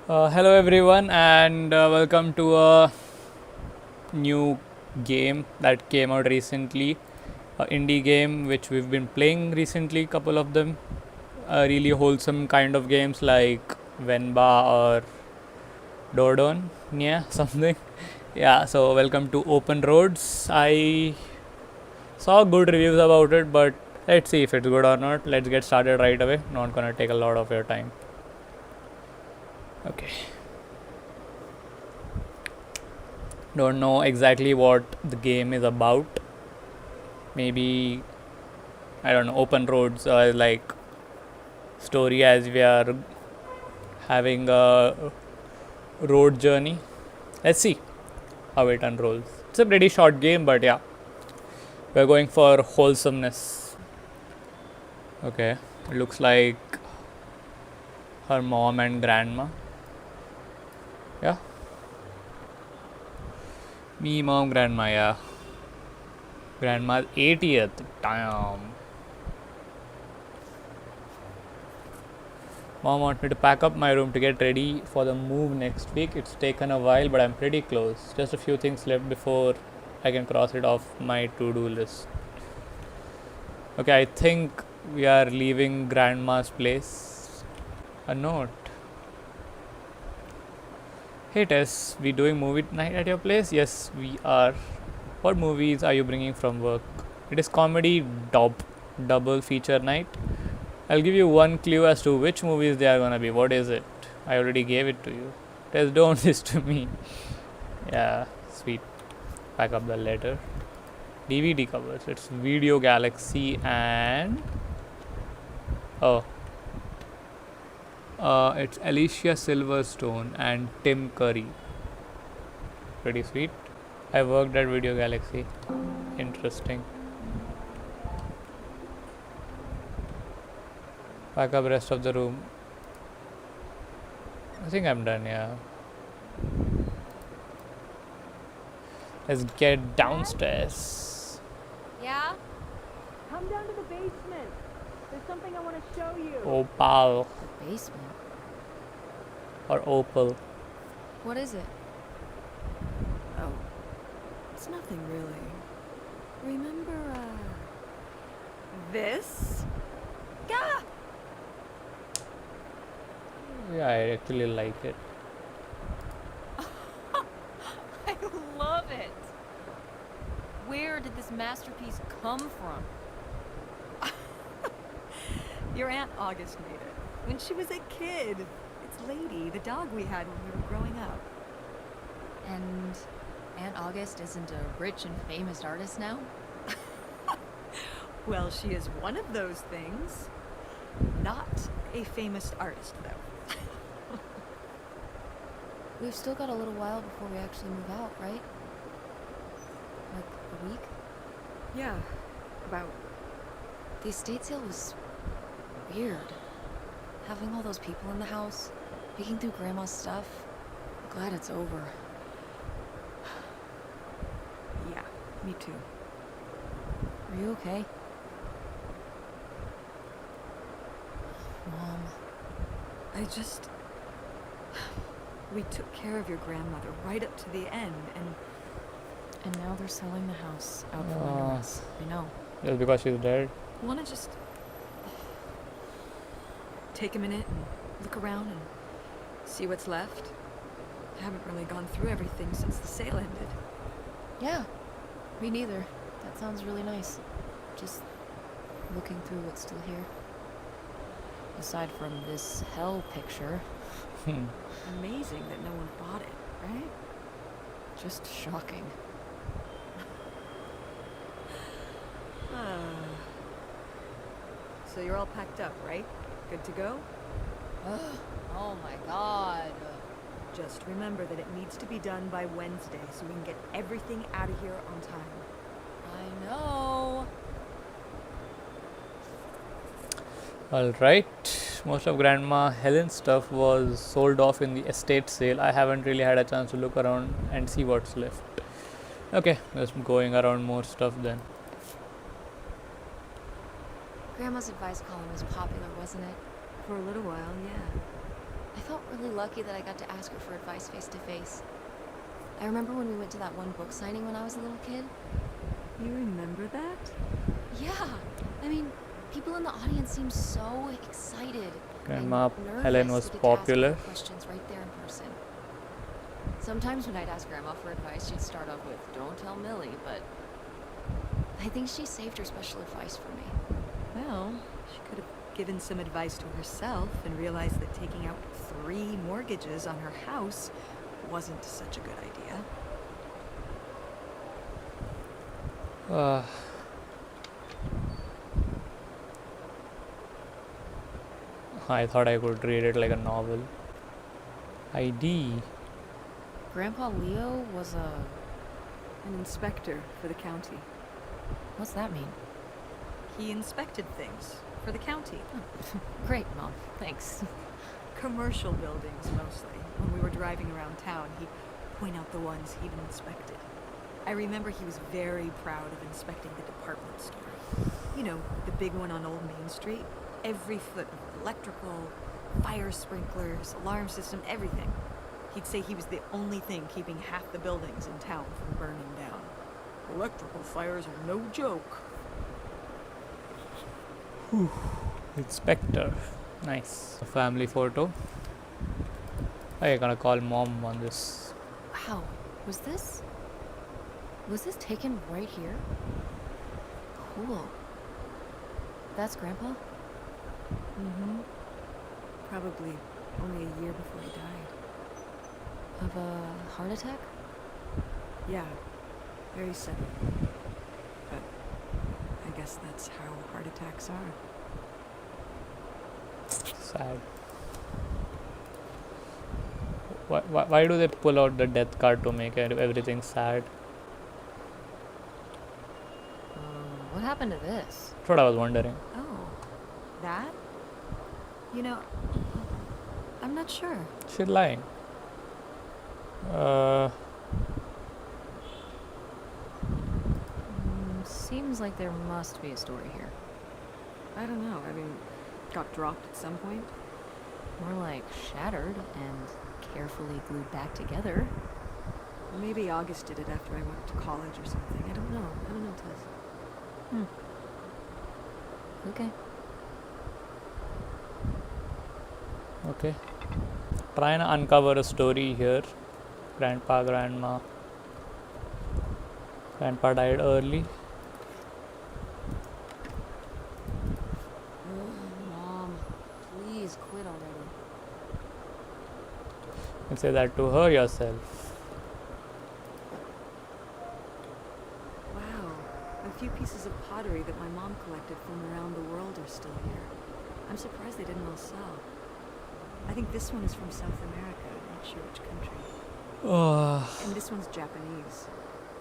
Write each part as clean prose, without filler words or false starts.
Hello everyone and welcome to a new game that came out recently, a indie game which we've been playing recently, couple of them, really wholesome kind of games like Venba or Dodon, yeah, something. Yeah, so welcome to Open Roads. I saw good reviews about it, but let's see if it's good or not. Let's get started right away. Not gonna take a lot of your time. Okay. Don't know exactly what the game is about. Maybe I don't know. Open roads, like story as we are having a road journey. Let's see how it unrolls. It's a pretty short game, but yeah, we're going for wholesomeness. Okay, it looks like her mom and grandma. Yeah, me, mom, grandma. Yeah, grandma's 80th. Damn. Mom wants me to pack up my room to get ready for the move next week. It's taken a while, but I'm pretty close. Just a few things left before I can cross it off my to-do list. Okay, I think we are leaving grandma's place. A note. Hey Tess, we doing movie night at your place? Yes, we are. What movies are you bringing from work? It is comedy double feature night. I'll give you one clue as to which movies they are gonna be. What is it? I already gave it to you. Tess, don't this to me. Yeah, sweet. Pack up the letter. DVD covers. It's Video Galaxy and oh, it's Alicia Silverstone and Tim Curry. Pretty sweet. I worked at Video Galaxy. Interesting. Pack up rest of the room. I think I'm done. Yeah. Let's get downstairs. Yeah? Come down to the basement. There's something I want to show you. Opal The basement? or Opal. What is it? Oh, it's nothing really. Remember, this? Gah! Yeah, I actually like it. I love it. Where did this masterpiece come from? Your Aunt August made it when she was a kid. It's Lady, the dog we had when we were growing up. And Aunt August isn't a rich and famous artist now? Well, she is one of those things. Not a famous artist, though. We've still got a little while before we actually move out, right? Like a week? Yeah, about. The estate sale was weird. Having all those people in the house, picking through Grandma's stuff. I'm glad it's over. Yeah, me too. Are you okay? Mom. I just. We took care of your grandmother right up to the end, And now they're selling the house out from under us. I know. Just because she's dead. I want to just take a minute and look around and see what's left. I haven't really gone through everything since the sale ended. Yeah, me neither. That sounds really nice. Just looking through what's still here. Aside from this hell picture, Amazing that no one bought it, right? just shocking. So you're all packed up, right? Good to go? Oh my god. Just remember that it needs to be done by Wednesday so we can get everything out of here on time. I know. Alright, most of Grandma Helen's stuff was sold off in the estate sale. I haven't really had a chance to look around and see what's left. Okay, just going around more stuff then. Grandma's advice column was popular, wasn't it? For a little while, yeah. I felt really lucky that I got to ask her for advice face to face. I remember when we went to that one book signing when I was a little kid. You remember that? Yeah, I mean, people in the audience seemed so excited. Grandma and nervous Helen was to get to ask her popular. questions right there in person. Sometimes when I'd ask Grandma for advice, she'd start off with, "Don't tell Millie," but I think she saved her special advice for me. Well, she could have given some advice to herself and realized that taking out 3 mortgages on her house wasn't such a good idea. I thought I could read it like a novel. ID. Grandpa Leo was An inspector for the county. What's that mean? He inspected things for the county. Great, Mom. Thanks. Commercial buildings, mostly. When we were driving around town, he'd point out the ones he'd inspected. I remember he was very proud of inspecting the department store. You know, the big one on Old Main Street. Every foot of electrical, fire sprinklers, alarm system, everything. He'd say he was the only thing keeping half the buildings in town from burning down. Electrical fires are no joke. Inspector. Nice. A family photo. I'm gonna call mom on this. Wow, was this taken right here? Cool. That's Grandpa? Mm-hmm. Probably only a year before he died. Of a heart attack? Yeah, very sudden. But I guess that's how heart attacks are. Sad. Why do they pull out the death card to make everything sad? What happened to this? That's what I was wondering. Oh, that? You know, I'm not sure. She's lying. Seems like there must be a story here. I don't know. I mean, got dropped at some point. More like shattered and carefully glued back together. Maybe August did it after I went to college or something. I don't know, Tess. Okay. Okay. Trying to uncover a story here. Grandpa, grandma. Grandpa died early. Mom, please quit already. You can say that to her yourself. Wow, a few pieces of pottery that my mom collected from around the world are still here. I'm surprised they didn't all sell. I think this one is from South America. I'm not sure which country. And this one's Japanese.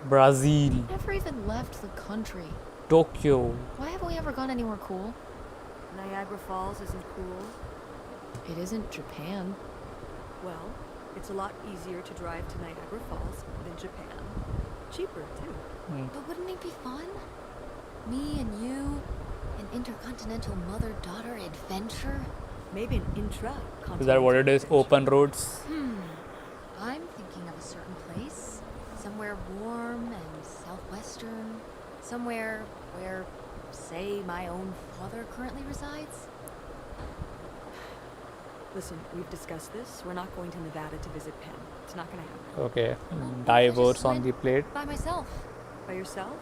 Brazil. Never even left the country. Tokyo. Why haven't we ever gone anywhere cool? Niagara Falls isn't cool. It isn't Japan. Well, it's a lot easier to drive to Niagara Falls than Japan. Cheaper, too. But wouldn't it be fun? Me and you, an intercontinental mother-daughter adventure? Maybe an intra-continental Is that what it is? adventure. Open roads? I'm thinking of a certain place. Somewhere warm and southwestern. Somewhere where, say, my own father currently resides. Listen, we've discussed this. We're not going to Nevada to visit Penn. It's not going to happen. Okay. Well, Divorce I on just the plate. By myself. By yourself?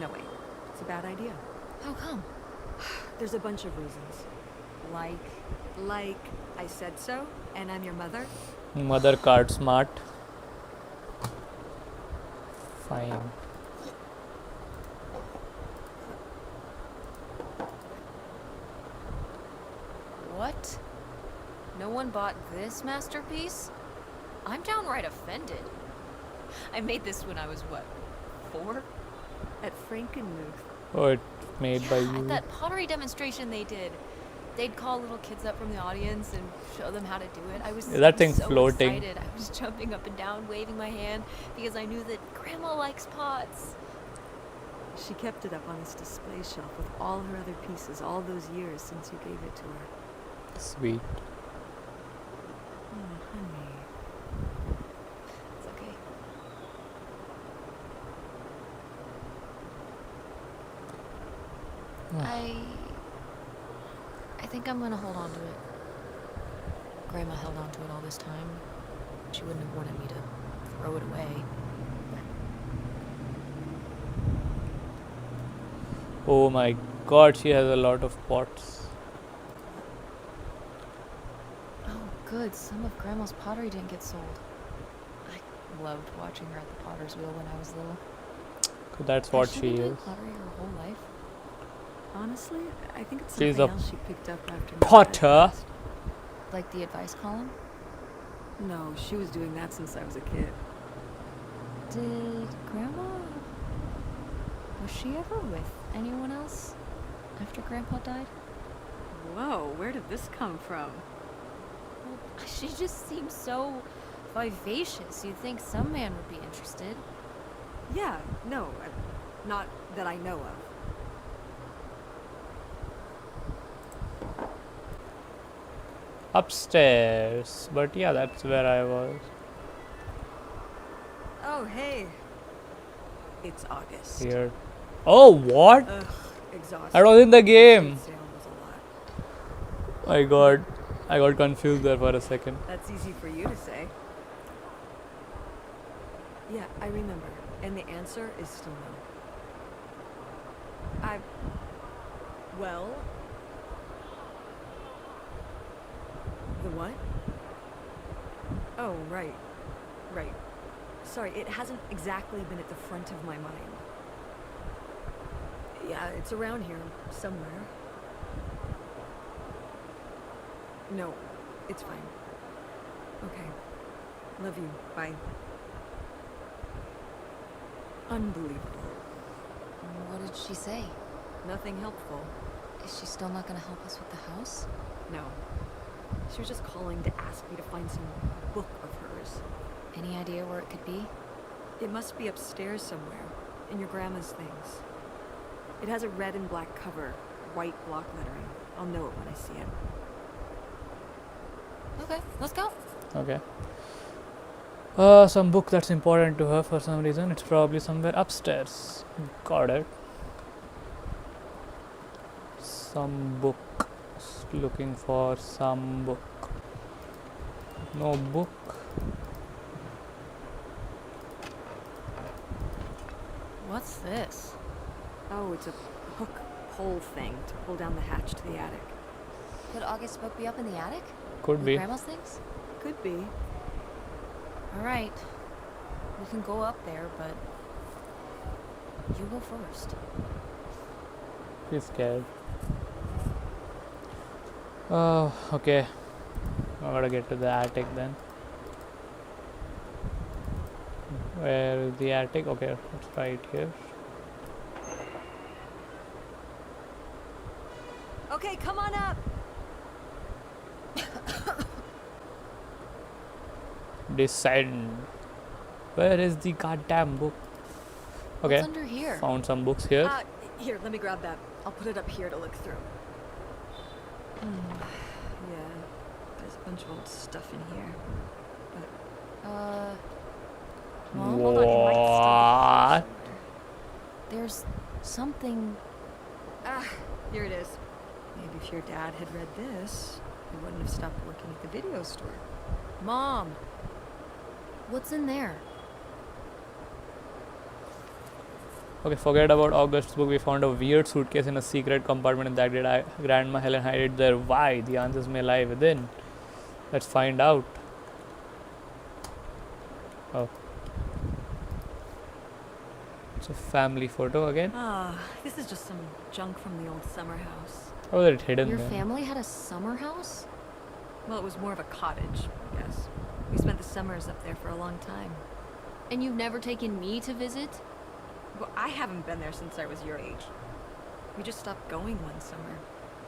No, wait. It's a bad idea. How come? There's a bunch of reasons. Like, I said so, and I'm your mother. Mother card smart. Fine. What? No one bought this masterpiece? I'm downright offended. I made this when I was, what, 4? At Frankenmuth. Oh, it's made by At you. that pottery demonstration they did. They'd call little kids up from the audience and show them how to do it. I was Is that thing so floating? excited. I was jumping up and down, waving my hand, because I knew that Grandma likes pots. She kept it up on this display shelf with all her other pieces all those years since you gave it to her. Sweet. think I'm gonna hold on to it. Grandma held on to it all this time. She wouldn't have wanted me to throw it away. Oh my god, she has a lot of pots. Oh, good. Some of Grandma's pottery didn't get sold. I loved watching her at the potter's wheel when I was little. That's what Has she she been doing is. pottery her whole life? Honestly, I think it's She's something a else she picked up after my dad Potter. passed. Like the advice column? No, she was doing that since I was a kid. Did Grandma... Was she ever with anyone else after Grandpa died? Whoa, where did this come from? Well, she just seems so vivacious. You'd think some man would be interested. Yeah, no, not that I know of. Upstairs. But yeah, that's where I was. Oh, hey. It's August. Here. Oh, what? Ugh, exhausting. That was in the game. Food sale was a lot. I got confused there for a second. That's easy for you to say. Yeah, I remember. And the answer is still no. Well... The what? Oh, right. Right. Sorry, it hasn't exactly been at the front of my mind. Yeah, it's around here, somewhere. No, it's fine. Okay. Love you. Bye. Unbelievable. What did she say? Nothing helpful. Is she still not gonna help us with the house? No. She was just calling to ask me to find some book of hers. Any idea where it could be? It must be upstairs somewhere, in your grandma's things. It has a red and black cover, white block lettering. I'll know it when I see it. Okay, let's go. Okay. Some book that's important to her for some reason. It's probably somewhere upstairs. Got it. Some book. Looking for some book. No book. What's this? Oh, it's a hook pole thing to pull down the hatch to the attic. Could August's book be up in the attic? Could With be. Grandma's things? Could be. Alright. We can go up there, but... You go first. She's scared. Oh, okay. I gotta get to the attic then. Where is the attic? Okay, it's right here. Okay, come on up! Descend. Where is the goddamn book? Okay, What's under here? found some books here. Here, let me grab that. I'll put it up here to look through. Yeah, there's a bunch of old stuff in here. Mom? Hold on, it might still What? be somewhere. There's something... Here it is. Maybe if your dad had read this, he wouldn't have stopped working at the video store. Mom! What's in there? Okay, forget about August's book. We found a weird suitcase in a secret compartment in that Grandma Helen hid it there. Why? The answers may lie within. Let's find out. Oh. It's a family photo again. This is just some junk from the old summer house. Oh, it's hidden Your there. family had a summer house? Well, it was more of a cottage, I guess. We spent the summers up there for a long time. And you've never taken me to visit? Well, I haven't been there since I was your age. We just stopped going one summer.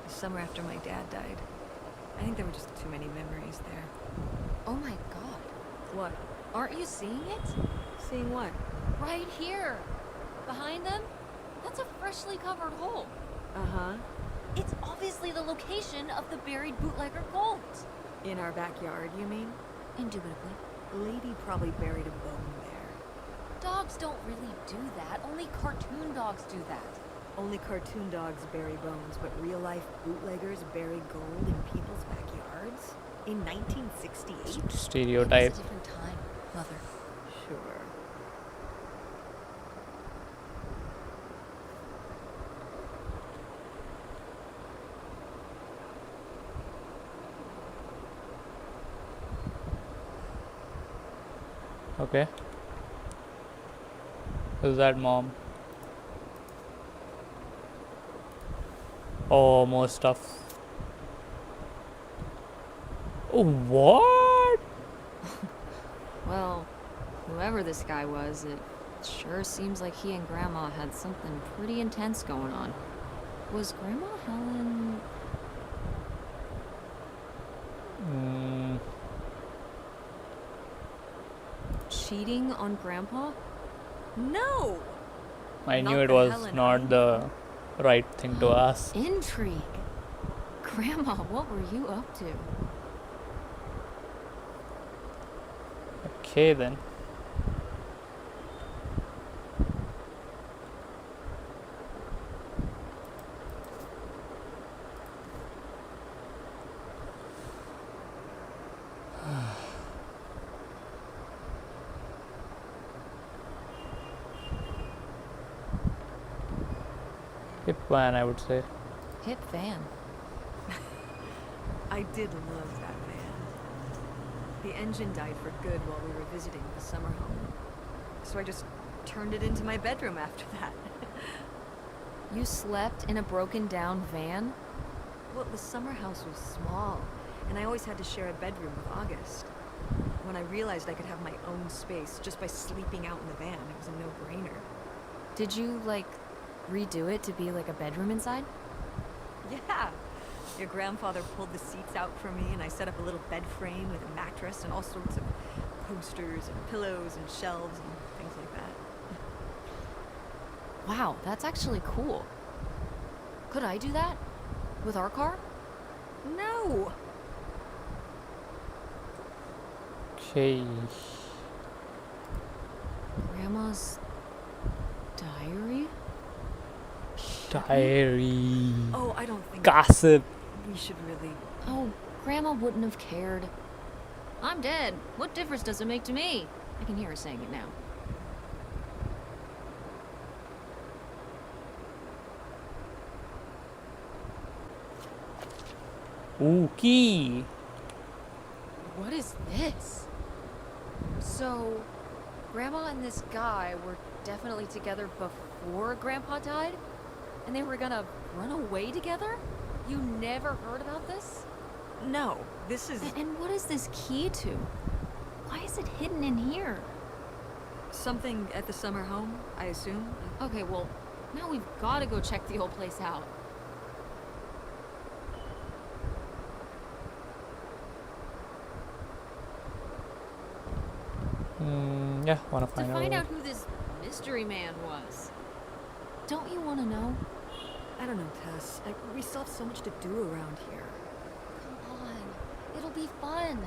The summer after my dad died. I think there were just too many memories there. Oh my god. What? Aren't you seeing it? Seeing what? Right here. Behind them? That's a freshly covered hole. Uh-huh. It's obviously the location of the buried bootlegger gold. In our backyard, you mean? Indubitably. The lady probably buried a bone there. Dogs don't really do that. Only cartoon dogs do that. Only cartoon dogs bury bones, but real-life bootleggers bury gold in people's backyards? In 1968? It was Stereotype. a different time, Mother. Sure. Okay. Is that mom? Oh, more stuff. Oh, what? Well, whoever this guy was, it sure seems like he and Grandma had something pretty intense going on. Was Grandma Helen... cheating on Grandpa? No! I Not knew it the was Helen not the right thing to ask. Intrigue. Grandma, what were you up to? Okay then. Hip van, I would say. Hip van. I did love that van. The engine died for good while we were visiting the summer home. So I just turned it into my bedroom after that. You slept in a broken down van? Well, the summer house was small, and I always had to share a bedroom with August. When I realized I could have my own space just by sleeping out in the van, it was a no-brainer. Did you, like, redo it to be like a bedroom inside? Yeah! Your grandfather pulled the seats out for me, and I set up a little bed frame with a mattress and all sorts of posters and pillows and shelves and things like that. Wow, that's actually cool. Could I do that? With our car? No! Okay. Grandma's diary? Diary. Oh, I don't think Gossip. we should really... Oh, Grandma wouldn't have cared. I'm dead. What difference does it make to me? I can hear her saying it now. Ooh, key. What is this? So, Grandma and this guy were definitely together before Grandpa died? And they were gonna run away together? You never heard about this? No, this is And what is this key to? Why is it hidden in here? something at the summer home, I assume. Okay, well, now we've gotta go check the old place out. Yeah, wanna To find find out. out who this mystery man was. Don't you wanna know? I don't know, Tess. We still have so much to do around here. Come on. It'll be fun.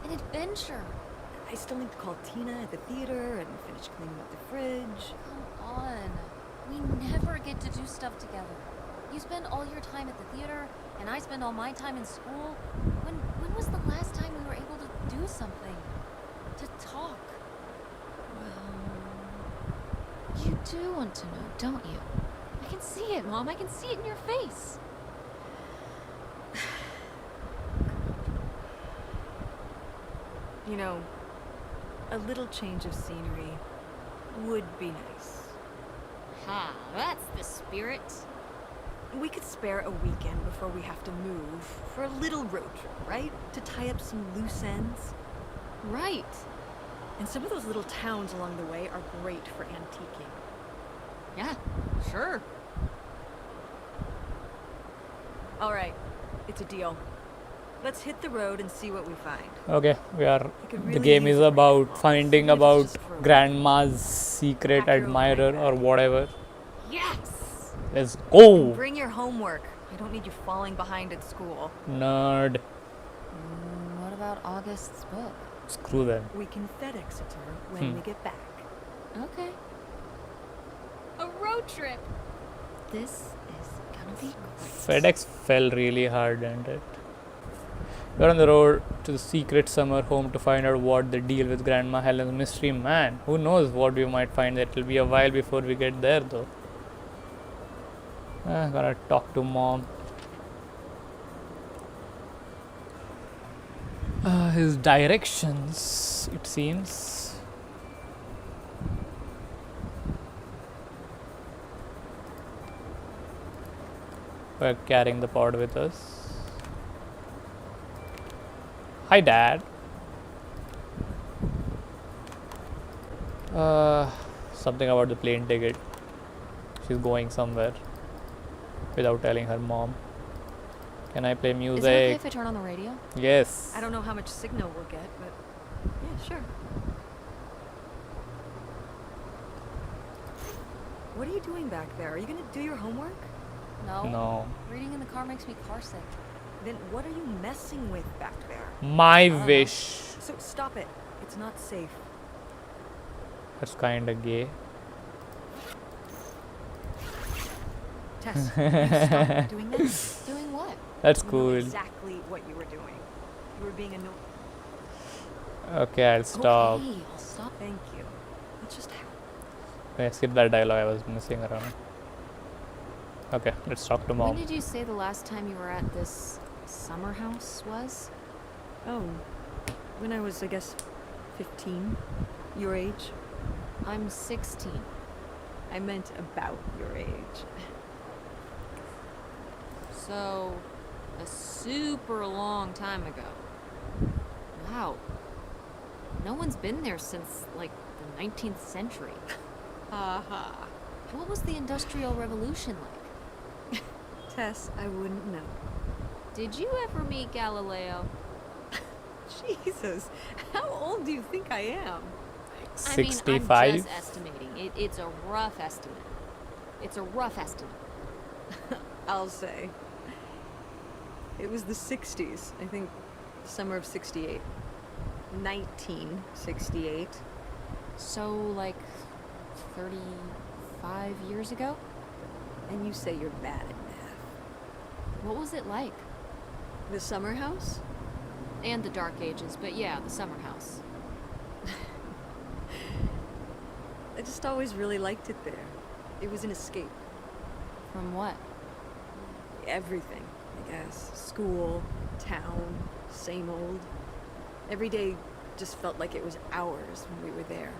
An adventure. I still need to call Tina at the theater and finish cleaning up the fridge. Come on. We never get to do stuff together. You spend all your time at the theater, and I spend all my time in school. When was the last time we were able to do something? To talk? Well, you do want to know, don't you? I can see it, Mom. I can see it in your face. You know, a little change of scenery would be nice. Ha, that's the spirit. We could spare a weekend before we have to move for a little road trip, right? To tie up some loose ends. Right. And some of those little towns along the way are great for antiquing. Yeah, sure. All right, it's a deal. Let's hit the road and see what we find. Okay, we are. I could The really game use is a break about from finding all this, about even if it's just for a grandma's secret Pack your own admirer bag. or whatever. Yes! Let's go, Bring your homework. I don't need you falling behind at school. nerd. What about August's book? Screw them. We can FedEx it to her when we get back. Okay. A road trip. This is gonna be great. FedEx fell really hard, didn't it? We're on the road to the secret summer home to find out what the deal with Grandma Helen's mystery man. Who knows what we might find? It'll be a while before we get there, though. Gotta talk to mom. His directions, it seems. We're carrying the pod with us. Hi, Dad. Something about the plane ticket. She's going somewhere without telling her mom. Can I play Is it music? okay if I turn on the radio? Yes. I don't know how much signal we'll get, but yeah, sure. What are you doing back there? Are you gonna do your homework? No. No. Reading in the car makes me car sick. Then what are you messing with back there? My know. wish. So stop it. It's not safe. That's kinda gay. Tess, you stop doing that. Doing what? That's You know cool. exactly what you were doing. You were being annoying. Okay, I'll stop. Okay, I'll stop. Thank you. Let's just Okay, skip that dialogue. I was messing around. Okay, let's talk to When mom. did you say the last time you were at this summer house was? Oh, when I was, I guess, 15, your age. I'm 16. I meant about your age. So, a super long time ago. Wow. No one's been there since, like, the 19th century. Aha. What was the Industrial Revolution like? Tess, I wouldn't know. Did you ever meet Galileo? Jesus, how old do you think I am? I mean, I'm 65? just estimating. It's a rough estimate. It's a rough estimate. I'll say. It was the 60s, I think, summer of 68. 1968. So, like, 35 years ago? And you say you're bad at math. What was it like? The summer house? And the Dark Ages, but yeah, the summer house. I just always really liked it there. It was an escape. From what? Everything, I guess. School, town, same old. Every day just felt like it was hours when we were there.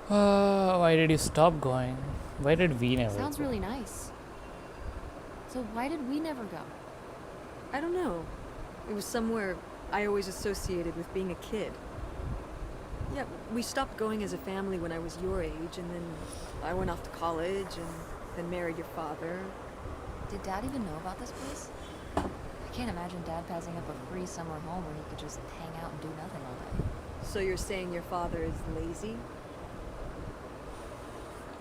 Why did you stop going? Why did we never Sounds go? really nice. So why did we never go? I don't know. It was somewhere I always associated with being a kid. Yeah, we stopped going as a family when I was your age, and then I went off to college and then married your father. Did Dad even know about this place? I can't imagine Dad passing up a free summer home where he could just hang out and do nothing all day. So you're saying your father is lazy?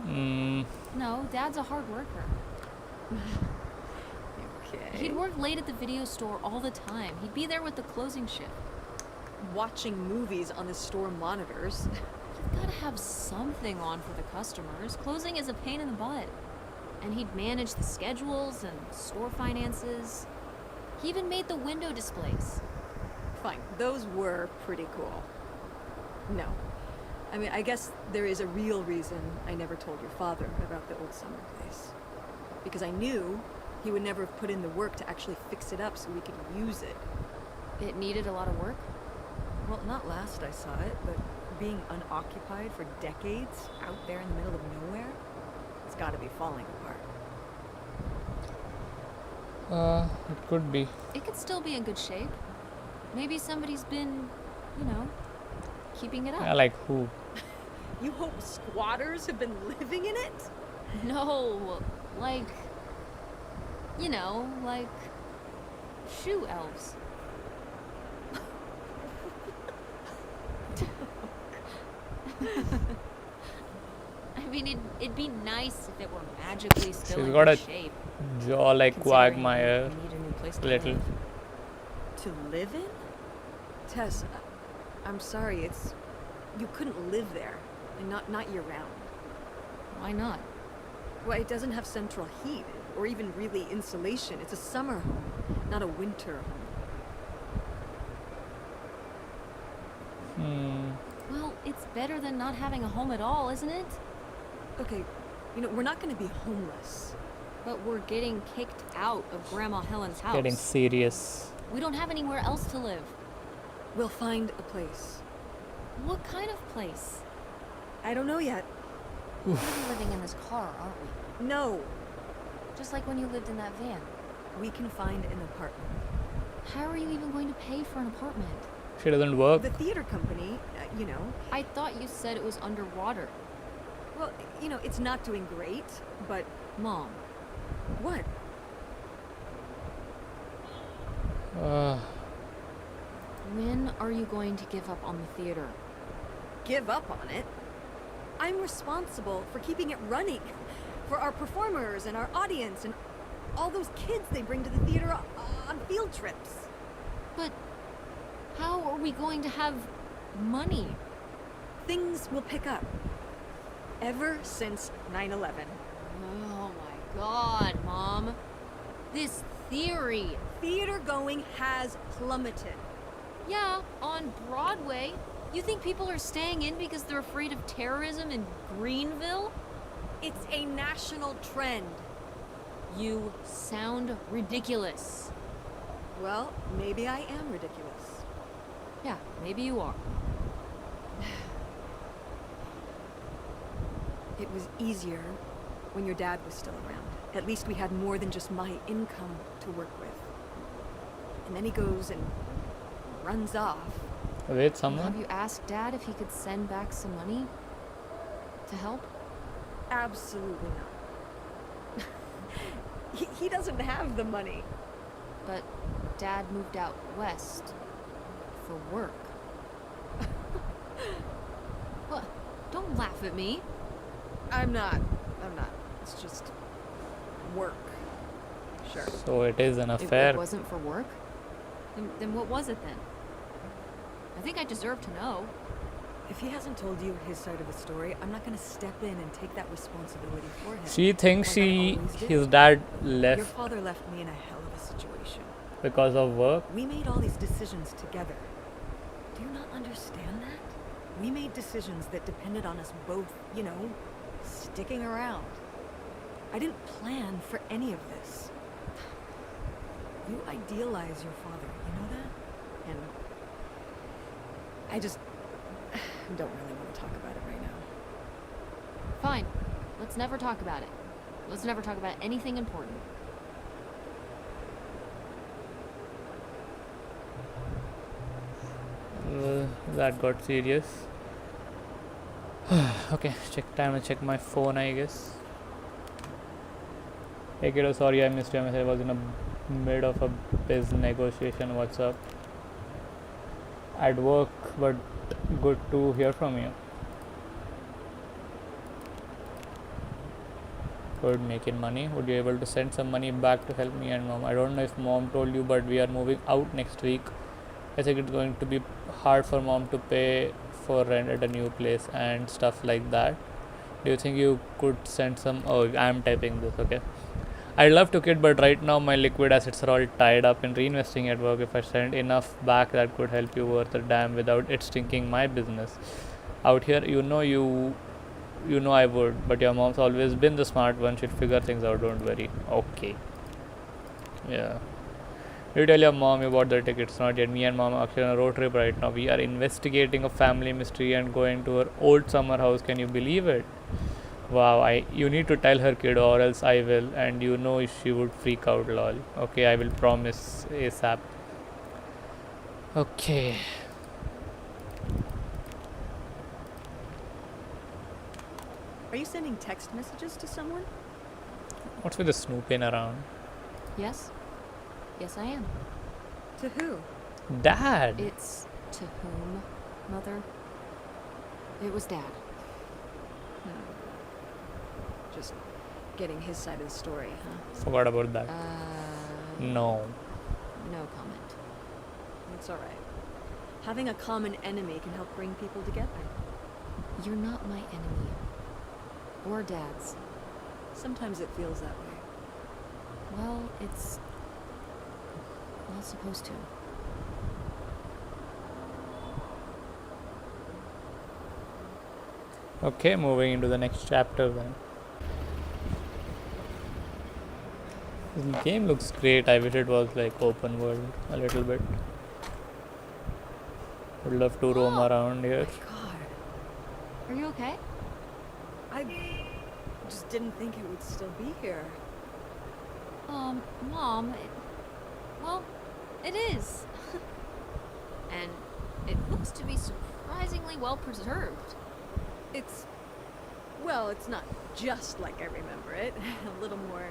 No, Dad's a hard worker. Okay. He'd work late at the video store all the time. He'd be there with the closing shift. watching movies on the store monitors. You've got to have something on for the customers. Closing is a pain in the butt. And he'd manage the schedules and store finances. He even made the window displays. Fine, those were pretty cool. No. I mean, I guess there is a real reason I never told your father about the old summer place. Because I knew he would never have put in the work to actually fix it up so we could use it. It needed a lot of work. Well, not last I saw it, but being unoccupied for decades out there in the middle of nowhere, it's gotta be falling apart. It could be. It could still be in good shape. Maybe somebody's been, keeping it up. Yeah, like who? You hope squatters have been living in it? No, like, like shoe elves. I mean, it'd be nice if it were magically still She's in got good a shape. jaw like Considering Quagmire. we need a new place to Little. live. To live in? Tess, I'm sorry, you couldn't live there. And not year round. Why not? Well, it doesn't have central heat, or even really insulation. It's a summer home, not a winter home. Well, it's better than not having a home at all, isn't it? Okay, we're not gonna be homeless. But we're getting kicked out of Grandma Helen's house. Getting serious. We don't have anywhere else to live. We'll find a place. What kind of place? I don't know yet. We're gonna be living in this car, aren't we? No, Just like when you lived in that van. we can find an apartment. How are you even going to pay for an apartment? She doesn't work. The theater company, I thought you said it was underwater. well, it's not doing great, but Mom, what? when are you going to give up on the theater? Give up on it? I'm responsible for keeping it running. For our performers and our audience and all those kids they bring to the theater on field trips. But how are we going to have money? Things will pick up. Ever since 9/11. Oh my god, Mom. This theory. Theater going has plummeted. Yeah, on Broadway. You think people are staying in because they're afraid of terrorism in Greenville? It's a national trend. You sound ridiculous. Well, maybe I am ridiculous. Yeah, maybe you are. It was easier when your dad was still around. At least we had more than just my income to work with. And then he goes and runs off. Wait, Have someone? you asked Dad if he could send back some money to help? Absolutely not. he doesn't have the money. But Dad moved out west for work. What? Don't laugh at me. I'm not. It's just work. Sure. So it is an It affair. wasn't for work? Then what was it then? I think I deserve to know. If he hasn't told you his side of the story, I'm not gonna step in and take that responsibility for him. She thinks Like I always did. his dad Your left father left me in a hell of a situation. because of work. We made all these decisions together. Do you not understand that? We made decisions that depended on us both, sticking around. I didn't plan for any of this. You idealize your father, you know that? And I just don't really want to talk about it right now. Fine. Let's never talk about it. Let's never talk about anything important. That got serious. Okay, time to check my phone, I guess. Hey kiddo, sorry I missed your message. I was in a mid of a biz negotiation. What's up? At work, but good to hear from you. Good, making money. Would you be able to send some money back to help me and mom? I don't know if mom told you, but we are moving out next week. I think it's going to be hard for mom to pay for rent at a new place and stuff like that. Do you think you could send some? Oh, I'm typing this, okay. I'd love to kid, but right now my liquid assets are all tied up in reinvesting at work. If I send enough back, that could help you worth a damn without it stinking my business. Out here, you know I would, but your mom's always been the smart one. She'll figure things out, don't worry. Okay. Yeah. You tell your mom you bought the tickets, not yet. Me and mom are actually on a road trip right now. We are investigating a family mystery and going to her old summer house. Can you believe it? Wow, you need to tell her, kid, or else I will. And she would freak out, lol. Okay, I will promise ASAP. Okay. Are you sending text messages to someone? What's with the snooping around? Yes? Yes, I am. To who? Dad! It's to whom, Mother? It was Dad. Just getting his side of the story, huh? Forgot about that. No. No comment. It's alright. Having a common enemy can help bring people together. You're not my enemy. Or Dad's. Sometimes it feels that way. Well, it's not supposed to. Okay, moving into the next chapter then. This game looks great. I wish it was like open world a little bit. Would love to roam around here. God, Are you okay? I just didn't think it would still be here. Mom, well, it is. And it looks to be surprisingly well preserved. Well, it's not just like I remember it. A little more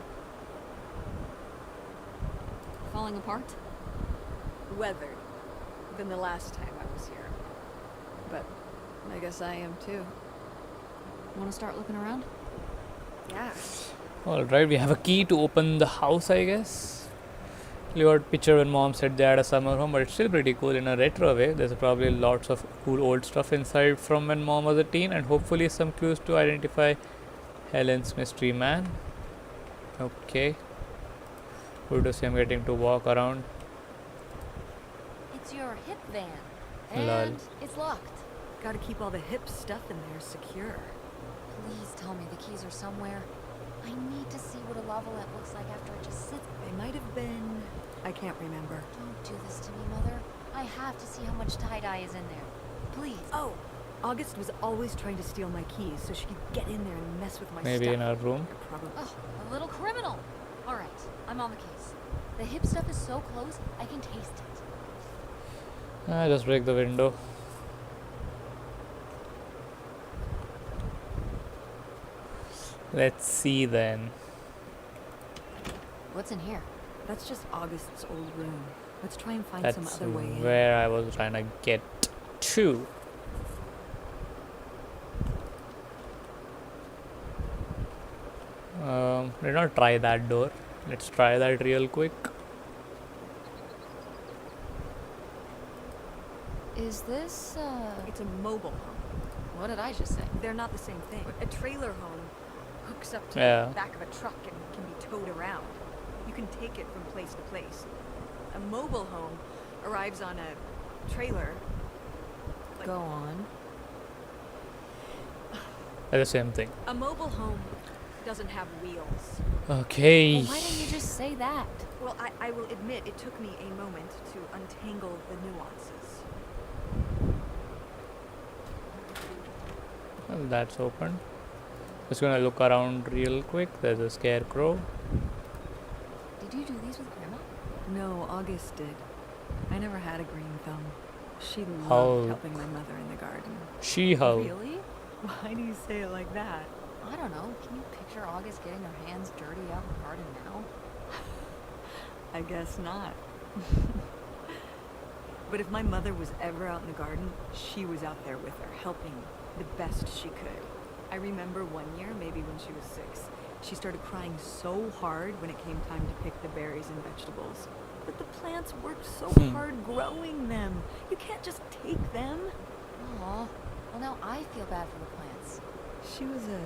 Falling apart? weathered than the last time I was here. But I guess I am too. Want to start looking around? Yeah. Alright, we have a key to open the house, I guess. Cleared picture when mom said they had a summer home, but it's still pretty cool in a retro way. There's probably lots of cool old stuff inside from when mom was a teen, and hopefully some clues to identify Helen's mystery man. Okay. Good to see I'm getting to walk around. It's your hip van. Lol. And it's locked. Gotta keep all the hip stuff in there secure. Please tell me the keys are somewhere. I need to see what a lava lamp looks like after it just sits. They might have been... I can't remember. Don't do this to me, Mother. I have to see how much tie-dye is in there. Please. Oh, August was always trying to steal my keys so she could get in there and mess with my Maybe stuff. in our room. Probably. Oh, a little criminal. All right, I'm on the case. The hip stuff is so close, I can taste it. Just break the window. Let's see then. What's in here? That's just August's old room. Let's try and find That's some other way in. where I was trying to get to. Let's not try that door. Let's try that real quick. Is this, It's a mobile home. what did I just say? They're not the same thing. A trailer home hooks up to Yeah. the back of a truck and can be towed around. You can take it from place to place. A mobile home arrives on a trailer. Like- Go on. The same thing. A mobile home doesn't have wheels. Okay. Well, why didn't you just say that? Well, I will admit it took me a moment to untangle the nuances. Well, that's open. Just gonna look around real quick. There's a scarecrow. Did you do these with Grandma? No, August did. I never had a green thumb. She loved How- helping my mother in the garden. She how? Really? Why do you say it like that? I don't know. Can you picture August getting her hands dirty out in the garden now? I guess not. But if my mother was ever out in the garden, she was out there with her, helping the best she could. I remember one year, maybe when she was 6, she started crying so hard when it came time to pick the berries and vegetables. But the plants worked so hard growing them. You can't just take them. Aw. Well, now I feel bad for the plants. She was a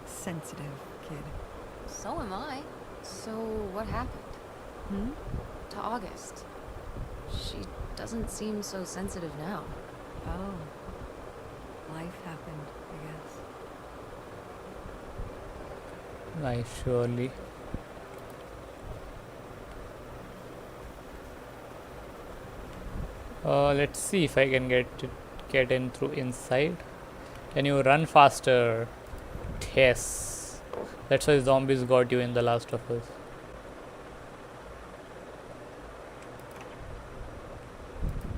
sensitive kid. So am I. So what happened? Hmm? To August. She doesn't seem so sensitive now. Oh. Life happened, I guess. Nice, surely. Let's see if I can get in through inside. Can you run faster? Yes. That's why zombies got you in The Last of Us.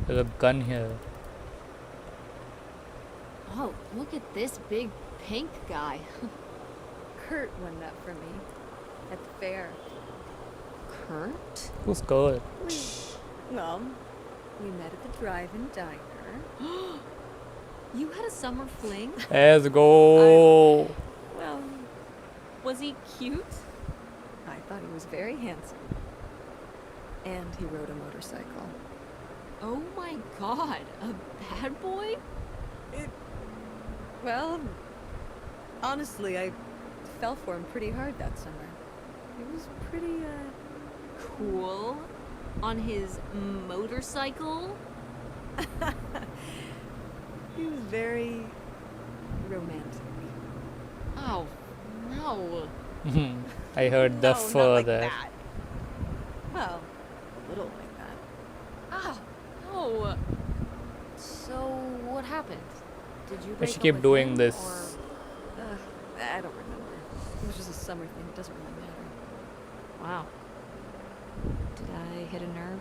There's a gun here. Oh, look at this big pink guy. Kurt won that for me at the fair. Kurt? Who's Kurt? Well, we met at the drive-in diner. You had a summer fling? Let's go. Well, Was he cute? I thought he was very handsome. And he rode a motorcycle. Oh my god, a bad boy? Well, honestly, I fell for him pretty hard that summer. It was pretty, Cool. On his motorcycle? he was very romantic. Oh, no. I heard the No, fur not like there. that. Well, a little like that. Oh, no. So, what happened? Did you But break she up keep with doing him, this. I don't remember. It was just a summer thing. It doesn't really matter. Wow. Did I hit a nerve?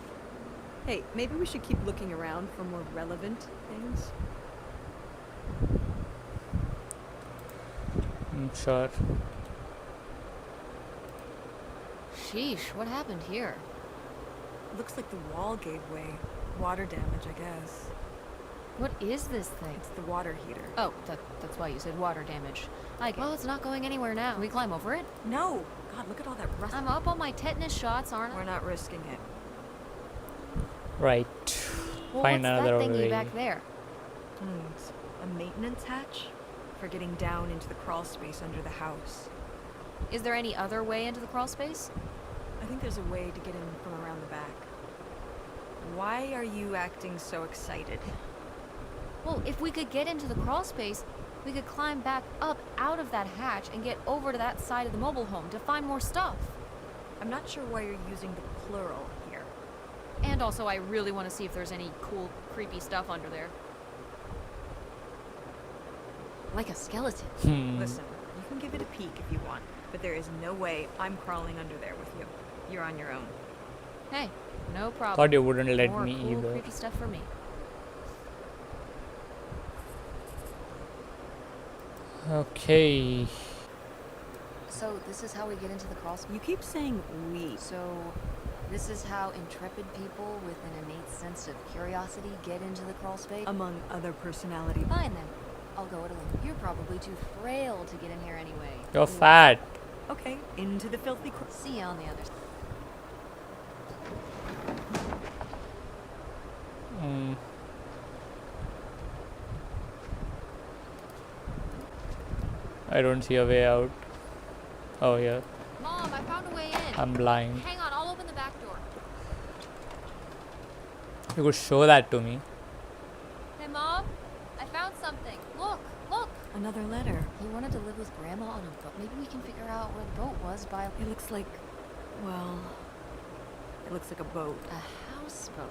Hey, maybe we should keep looking around for more relevant things. Sure. Sheesh, what happened here? Looks like the wall gave way. Water damage, I guess. What is this thing? It's the water heater. Oh, that's why you said water damage. Well, it's not going anywhere now. Can we climb over it? No! God, look at all that rust. I'm up on my tetanus shots, aren't I? We're not risking it. Right. Well, Find what's another that thingy way. back there? It's a maintenance hatch for getting down into the crawl space under the house. Is there any other way into the crawl space? I think there's a way to get in from around the back. Why are you acting so excited? Well, if we could get into the crawl space, we could climb back up out of that hatch and get over to that side of the mobile home to find more stuff. I'm not sure why you're using the plural here. And also, I really want to see if there's any cool, creepy stuff under there. Like a skeleton. Listen, you can give it a peek if you want, but there is no way I'm crawling under there with you. You're on your own. Hey, no problem. Thought you wouldn't let More me cool, either. creepy stuff for me. Okay. So, this is how we get into the crawl space? You keep saying we. So, this is how intrepid people with an innate sense of curiosity get into the crawl space? Among other personality. Fine then. I'll go it alone. You're probably too frail to get in here anyway. You're fat. Okay, into the filthy See you on the other side. Mm. I don't see a way out. Oh yeah, Mom, I found a way in. I'm blind. Hang on, I'll open the back door. You could show that to me. Hey, Mom, I found something. Look, look. Another letter. He wanted to live with Grandma on a boat. Maybe we can figure out where the boat was by It looks like, well, it looks like a boat. a houseboat.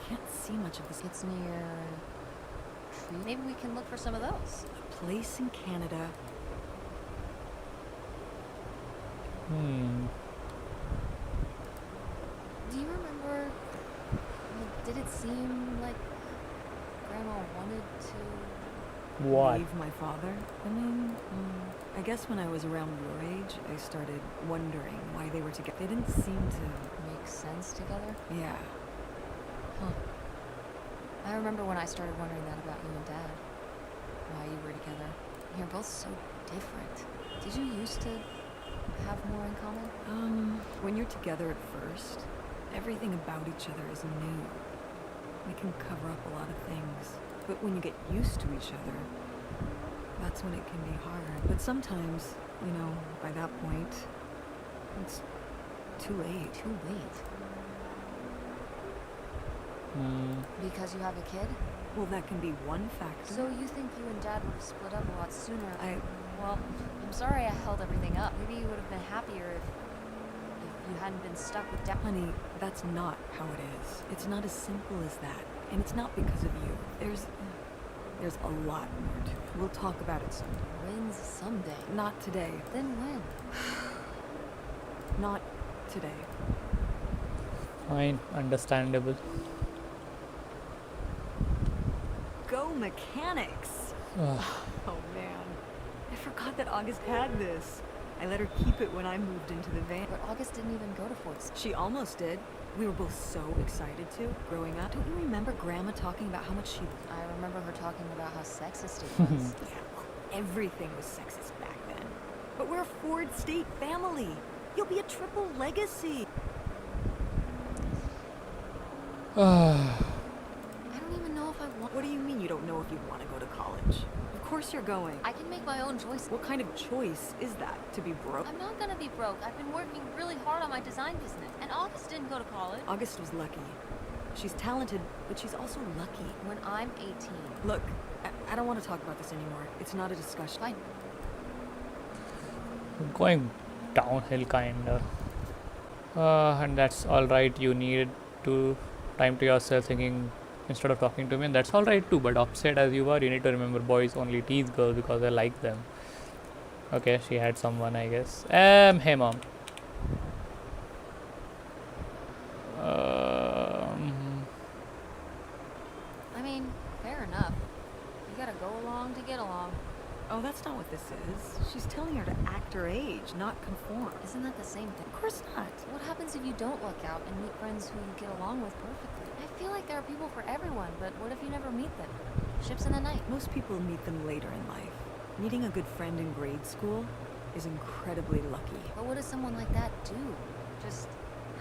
Can't see much of this. It's near tree. Maybe we can look for some of those. A place in Canada. Do you remember? Did it seem like Grandma wanted to? What? Leave my father? I mean, I guess when I was around your age, I started wondering why they were together. They didn't seem to. Make sense together? Yeah. Huh. I remember when I started wondering that about you and Dad. Why you were together. You're both so different. Did you used to have more in common? When you're together at first, everything about each other is new. We can cover up a lot of things. But when you get used to each other, that's when it can be hard. But sometimes, you know, by that point, it's too late. Too late. Because you have a kid? Well, that can be one factor. So you think you and Dad would have split up a lot sooner? Well, I'm sorry I held everything up. Maybe you would have been happier if you hadn't been stuck with Dad. honey, that's not how it is. It's not as simple as that. And it's not because of you. There's a lot more to it. We'll talk about it someday. When's someday? Not today. Then when? Not today. Fine, understandable. Go mechanics! Oh man. I forgot that August had this. I let her keep it when I moved into the van. But August didn't even go to Fort St. She almost did. We were both so excited to, growing up. Don't you remember Grandma talking about how much she... I remember her talking about how sexist it was. Yeah, well, everything was sexist back then. But we're a Ford State family. You'll be a triple legacy. I don't even know if I want... What do you mean you don't know if you want to go to college? Of course you're going. I can make my own choice. What kind of choice is that? To be broke? I'm not gonna be broke. I've been working really hard on my design business. And August didn't go to college. August was lucky. She's talented, but she's also lucky. When I'm 18. Look, I don't want to talk about this anymore. It's not a discussion. Fine. Going downhill, kinda. And that's alright. You need to time to yourself thinking instead of talking to me, and that's alright too. But upset as you are, you need to remember boys only tease girls because I like them. Okay, she had someone, I guess. Hey mom. I mean, fair enough. You gotta go along to get along. Oh, that's not what this is. She's telling her to act her age, not conform. Isn't that the same thing? Of course not. What happens if you don't luck out and meet friends who you get along with perfectly? I feel like there are people for everyone, but what if you never meet them? Ships in the night. Most people meet them later in life. Meeting a good friend in grade school is incredibly lucky. But what does someone like that do? Just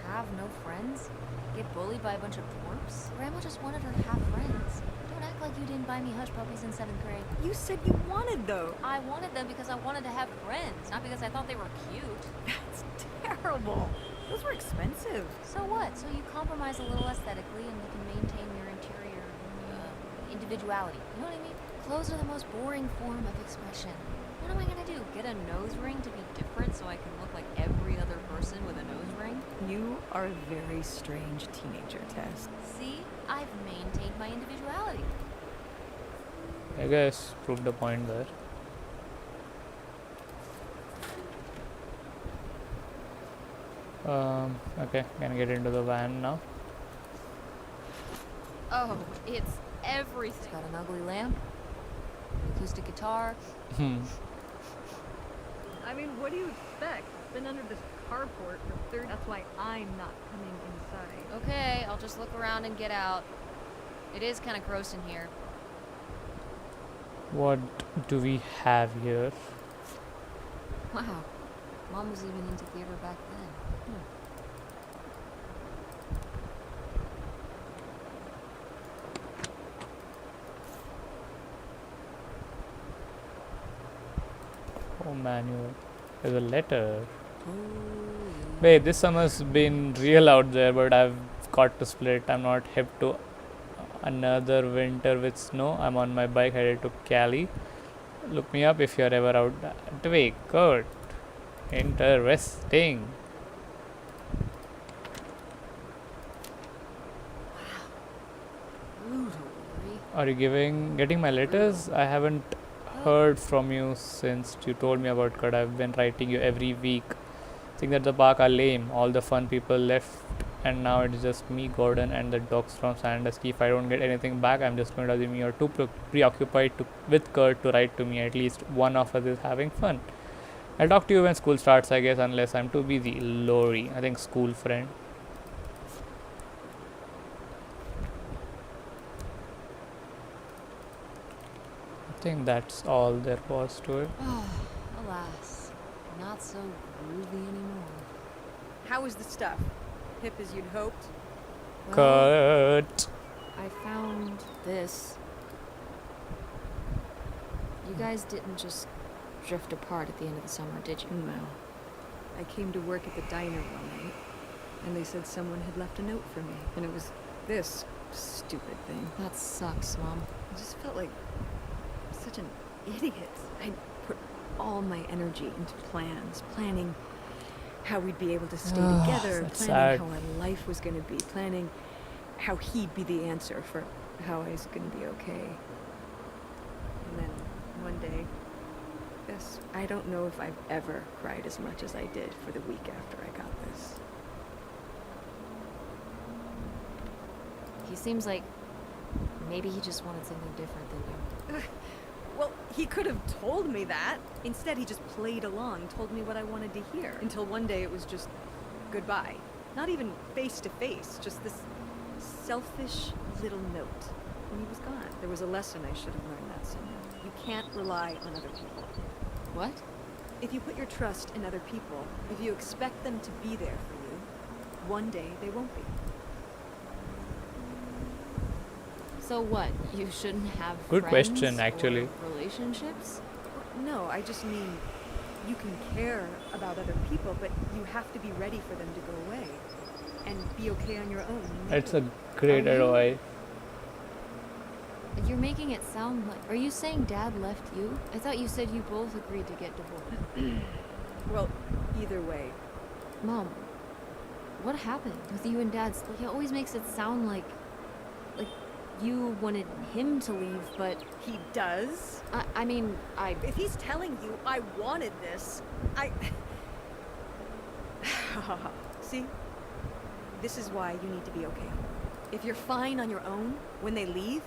have no friends? Get bullied by a bunch of twerps? Grandma just wanted her to have friends. Don't act like you didn't buy me hush puppies in 7th grade. You said you wanted those. I wanted them because I wanted to have friends, not because I thought they were cute. That's terrible. Those were expensive. So what? So you compromise a little aesthetically and you can maintain your interior individuality. You know what I mean? Clothes are the most boring form of expression. What am I gonna do? Get a nose ring to be different so I can look like every other person with a nose ring? You are a very strange teenager, Tess. See? I've maintained my individuality. I guess proved the point there. Okay, can I get into the van now? Oh, it's everything. It's got an ugly lamp, acoustic guitar. I mean, what do you expect? It's been under this carport for 30. That's why I'm not coming inside. Okay, I'll just look around and get out. It is kind of gross in here. What do we have here? Wow, Mom was even into theater back then. Oh, manual. There's a letter. Wait, this summer's been real out there, but I've got to split. I'm not hip to another winter with snow. I'm on my bike headed to Cali. Look me up if you're ever out that way. Good. Interesting. Are you getting my letters? I haven't heard from you since you told me about Cut. I've been writing you every week. Think that the park are lame. All the fun people left, and now it's just me, Gordon, and the dogs from Sandusky. If I don't get anything back, I'm just going to assume you're too preoccupied with Kurt to write to me. At least one of us is having fun. I'll talk to you when school starts, I guess, unless I'm too busy. Lori, I think school friend. I think that's all there was to it. Alas, not so groovy anymore. How was the stuff? Hip as you'd hoped? Kurt. I found this. You guys didn't just drift apart at the end of the summer, did you? No. I came to work at the diner one night, and they said someone had left a note for me, and it was this stupid thing. That sucks, Mom. I just felt like such an idiot. I put all my energy into planning how we'd be able to stay together, that's planning sad. how our life was going to be, planning how he'd be the answer for how I was going to be okay. And then one day, yes, I don't know if I've ever cried as much as I did for the week after I got this. He seems like maybe he just wanted something different than you. Well, he could have told me that. Instead, he just played along, told me what I wanted to hear. Until one day it was just goodbye. Not even face to face, just this selfish little note. And he was gone. There was a lesson I should have learned that summer. You can't rely on other people. What? If you put your trust in other people, if you expect them to be there for you, one day they won't be. So what? You shouldn't have Good friends question, actually. or relationships? No, I just mean you can care about other people, but you have to be ready for them to go away and be okay on your own. It's a great Are you- advice. You're making it sound like. Are you saying Dad left you? I thought you said you both agreed to get divorced. Well, either way. Mom, what happened with you and Dad's? Like, he always makes it sound like you wanted him to leave, but He does? I mean, If he's telling you I wanted this, See? This is why you need to be okay. If you're fine on your own, when they leave,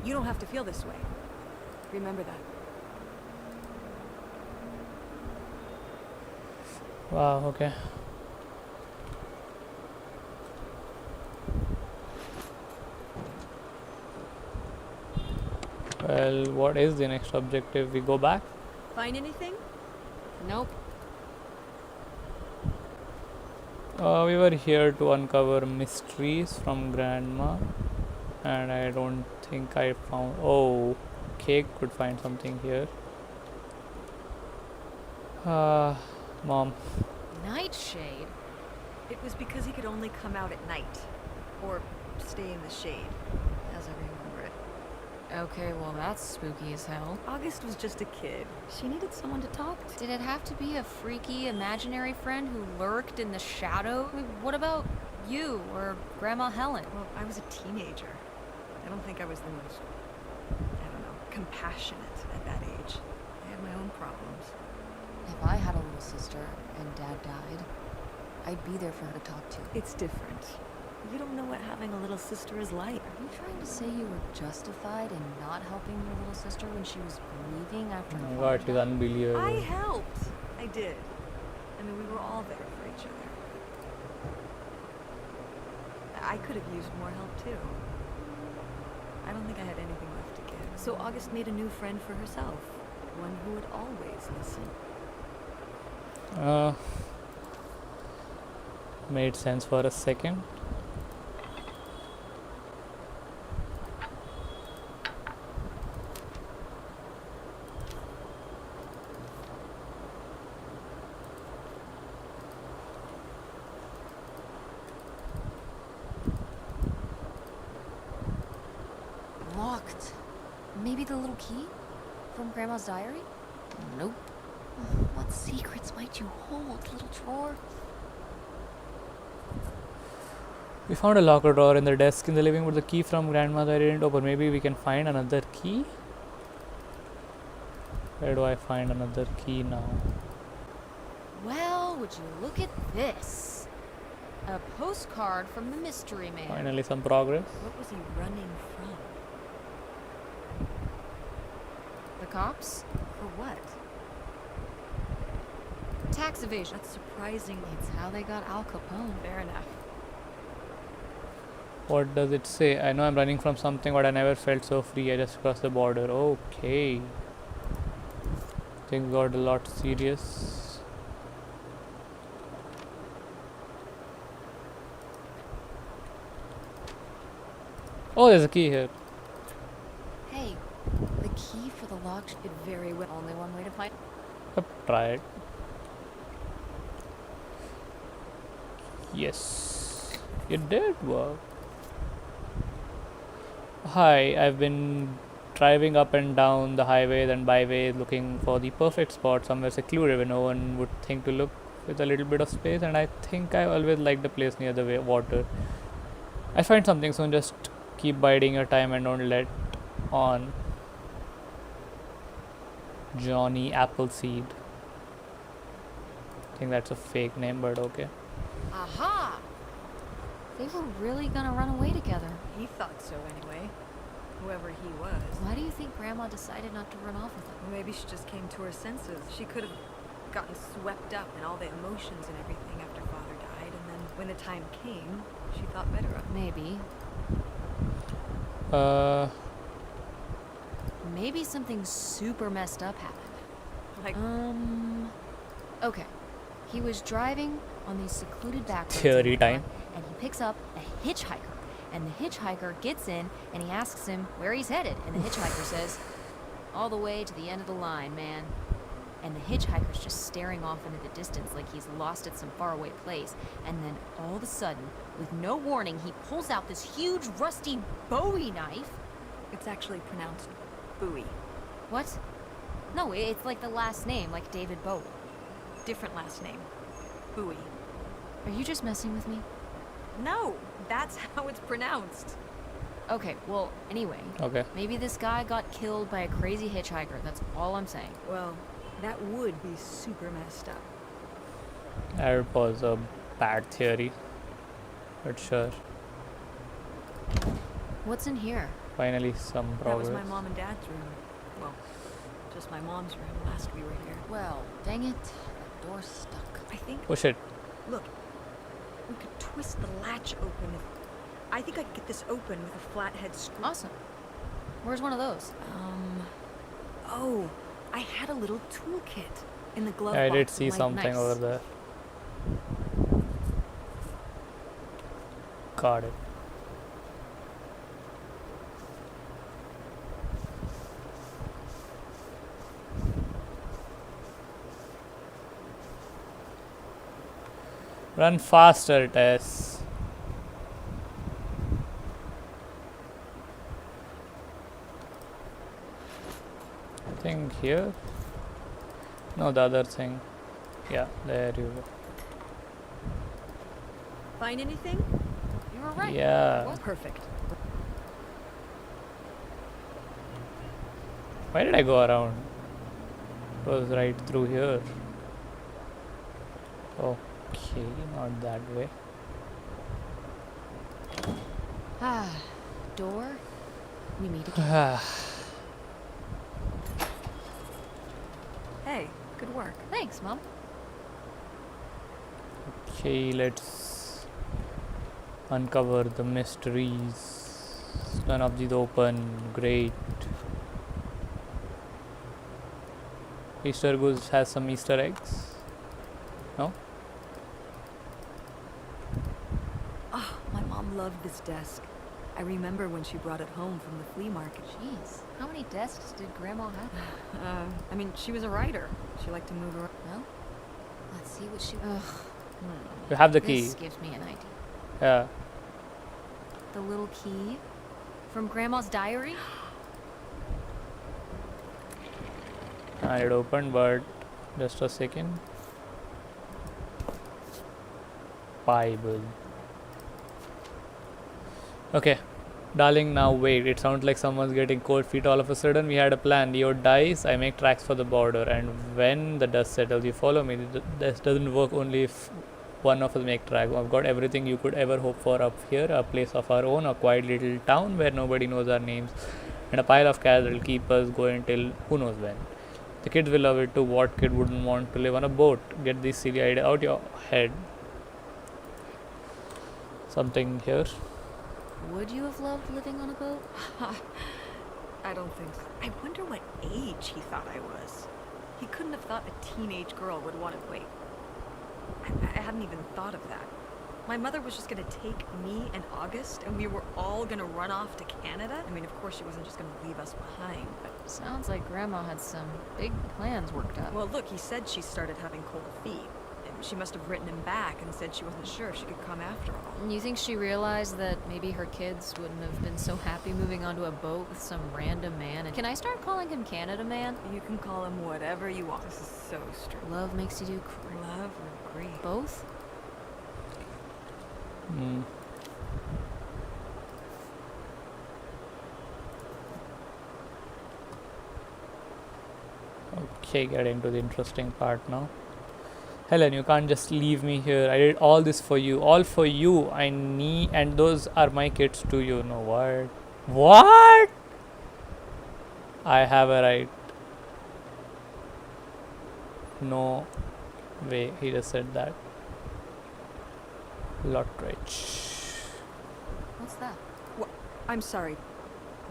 you don't have to feel this way. Remember that. Wow, okay. Well, what is the next objective? We go back? Find anything? nope. We were here to uncover mysteries from Grandma, and I don't think I found. Oh, Cake could find something here. Mom. Nightshade? It was because he could only come out at night. Or stay in the shade, as I remember it. Okay, well, that's spooky as hell. August was just a kid. She needed someone to talk to. Did it have to be a freaky imaginary friend who lurked in the shadow? I mean, what about you or Grandma Helen? Well, I was a teenager. I don't think I was the most, compassionate at that age. I had my own problems. If I had a little sister and Dad died, I'd be there for her to talk to. It's different. You don't know what having a little sister is like. Are you trying to say you were justified in not helping your little sister when she was grieving after Oh her my father god, she's died? unbelievable. I helped. I did. I mean, we were all there for each other. I could have used more help too. I don't think I had anything left to give. So August made a new friend for herself. One who would always listen. Made sense for a second. Locked. Maybe the little key from Grandma's diary? Nope. What secrets might you hold, little drawer? We found a locker drawer in the desk in the living room with the key from Grandma's I didn't open. Maybe we can find another key? Where do I find another key now? Well, would you look at this? A postcard from the mystery man. Finally some progress. What was he running from? The cops? For what? Tax evasion. That's surprising. It's how they got Al Capone. Fair enough. What does it say? I know I'm running from something, but I never felt so free. I just crossed the border. Okay. Things got a lot serious. Oh, there's a key here. Hey, the key for the locked It very well. only one way to find. Yep, try it. Yes, it did work. Hi, I've been driving up and down the highways and byways looking for the perfect spot somewhere secluded where no one would think to look with a little bit of space, and I think I always liked the place near the water. I find something soon, just keep biding your time and don't let on. Johnny Appleseed. I think that's a fake name, but okay. Aha! They were really gonna run away together. He thought so anyway. Whoever he was. Why do you think Grandma decided not to run off with him? Maybe she just came to her senses. She could have gotten swept up in all the emotions and everything after Father died, and then when the time came, she thought better of it. Maybe. Maybe something super messed up happened. Like, Okay. He was driving on these secluded back roads Theory and whatnot, time. and he picks up a hitchhiker, And the hitchhiker gets in and he asks him where he's headed. And the hitchhiker says, all the way to the end of the line, man. And the hitchhiker's just staring off into the distance like he's lost at some faraway place. And then all of a sudden, with no warning, he pulls out this huge rusty Bowie knife. It's actually pronounced Bowie. What? No, it's like the last name, like David Bowie. Different last name. Bowie. Are you just messing with me? No, that's how it's pronounced. Okay, well, anyway. Okay. Maybe this guy got killed by a crazy hitchhiker. That's all I'm saying. Well, that would be super messed up. That was a bad theory. But sure. What's in here? Finally, some That was progress. my mom and dad's room. Well, just my mom's room last we were here. Well, dang it. That door's stuck. I think, Oh shit. look, we could twist the latch open if... I think I could get this open with a flathead screw. Awesome. Where's one of those? Oh, I had a little toolkit in the glove I box. did of see my- something nice. over there. Got it. Run faster, Tess. Thing here? No, the other thing. Yeah, there you go. Find anything? You were right. Yeah. What? Perfect. Why did I go around? It was right through here. Okay, not that way. Ah, door. We meet again. Hey, good work. Thanks, Mom. Okay, let's uncover the mysteries. None of these open. Great. Easter Goose has some Easter eggs. No? Oh, my mom loved this desk. I remember when she brought it home from the flea market. Jeez, how many desks did Grandma have? I mean, she was a writer. She liked to move around. Well, let's see what she... Ugh, You have the key. this gives me an idea. Yeah. The little key from Grandma's diary? And it opened, but just a second. Bible. Okay. Darling, now wait. It sounds like someone's getting cold feet all of a sudden. We had a plan. Leo dies, I make tracks for the border, and when the dust settles, you follow me. This doesn't work only if one of us make tracks. I've got everything you could ever hope for up here. A place of our own, a quiet little town where nobody knows our names, and a pile of cash that'll keep us going till who knows when. The kids will love it too. What kid wouldn't want to live on a boat? Get this silly idea out your head. Something here. Would you have loved living on a boat? I don't think so. I wonder what age he thought I was. He couldn't have thought a teenage girl would want to wait. I hadn't even thought of that. My mother was just going to take me and August, and we were all going to run off to Canada. I mean, of course, she wasn't just going to leave us behind, but... Sounds like Grandma had some big plans worked up. Well, look, he said she started having cold feet. And she must have written him back and said she wasn't sure if she could come after all. You think she realized that maybe her kids wouldn't have been so happy moving onto a boat with some random man? And can I start calling him Canada Man? You can call him whatever you want. This is so strange. Love makes you do Love or grief? both? Hmm. Okay, getting to the interesting part now. Helen, you can't just leave me here. I did all this for you. All for you. I need... And those are my kids too, you know what? What? I have a right. No way. He just said that. Lottridge. What's that? I'm sorry.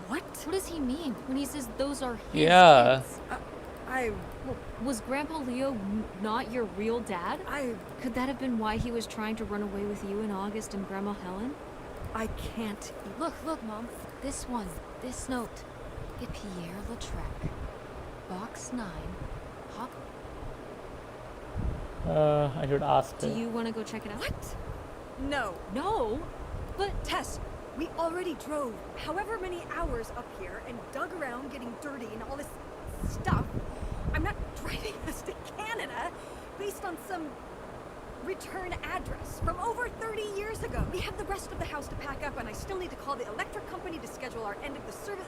What? What does he mean when he says those are his Yeah. kids? Was Grandpa Leo not your real dad? I... Could that have been why he was trying to run away with you and August and Grandma Helen? I can't eat. Look, Mom. This one. This note. The Pierre Lautrec. Box 9. Hop. I should ask Do her. you want to go check it out? What? No. No. But Tess, we already drove however many hours up here and dug around getting dirty and all this stuff. I'm not driving us to Canada based on some return address from over 30 years ago. We have the rest of the house to pack up, and I still need to call the electric company to schedule our end of the service,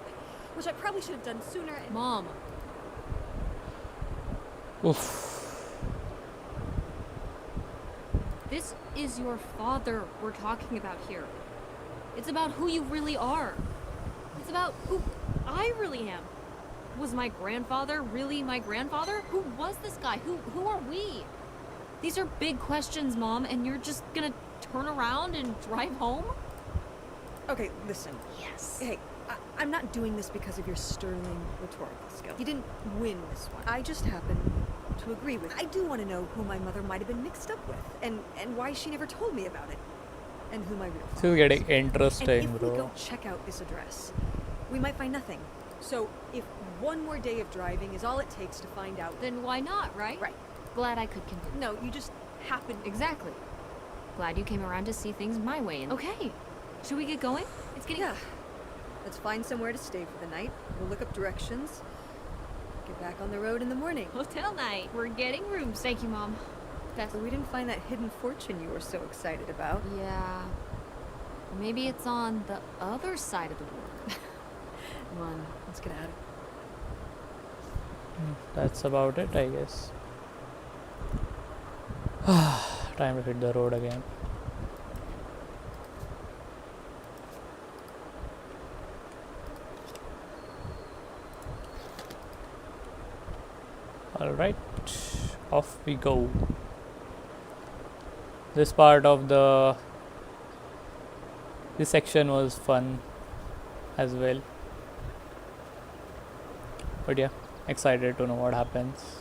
which I probably should have done sooner. And Mom. Oof. This is your father we're talking about here. It's about who you really are. It's about who I really am. Was my grandfather really my grandfather? Who was this guy? Who are we? These are big questions, Mom, and you're just gonna turn around and drive home? Okay, listen. Yes. Hey, I'm not doing this because of your sterling rhetorical skill. You didn't win this one. I just happen to agree with you. I do want to know who my mother might have been mixed up with, and why she never told me about it, and who my real This father is getting is. interesting, And if we bro. go check out this address, we might find nothing. So if one more day of driving is all it takes to find out, Then why not, right? right? Glad I could convince. No, you just happen. Exactly. Glad you came around to see things my way. And okay, should we get going? It's getting. Yeah. Let's find somewhere to stay for the night. We'll look up directions. Get back on the road in the morning. Hotel night. We're getting rooms. Thank you, Mom. Beth. So we didn't find that hidden fortune you were so excited about. Yeah. Maybe it's on the other side of the world. Come on, let's get out of That's about it, I guess. Time to hit the road again. Alright, off we go. This part of this section was fun as well. But yeah, excited to know what happens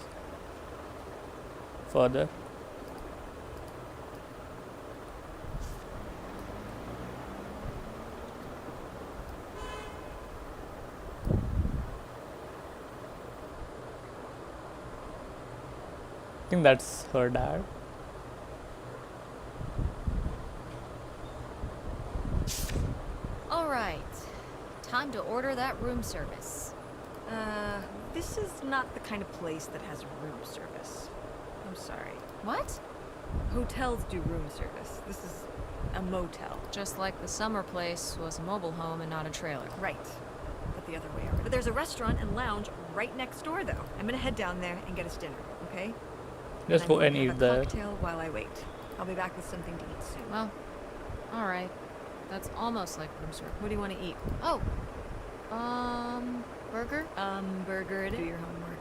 further. I think that's her dad. All right. Time to order that room service. This is not the kind of place that has room service. I'm sorry. What? Hotels do room service. This is a motel. Just like the summer place was a mobile home and not a trailer. Right. But the other way around. But there's a restaurant and lounge right next door, though. I'm gonna head down there and get us dinner, okay? Just go and have eat a there. cocktail while I wait. I'll be back with something to eat soon. Well, all right. That's almost like room service. What do you want to eat? Oh. Burger? Burger. Do your homework.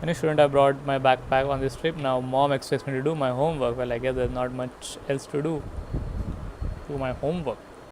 And I shouldn't have brought my backpack on this trip. Now mom expects me to do my homework. Well, I guess there's not much else to do. Do my homework.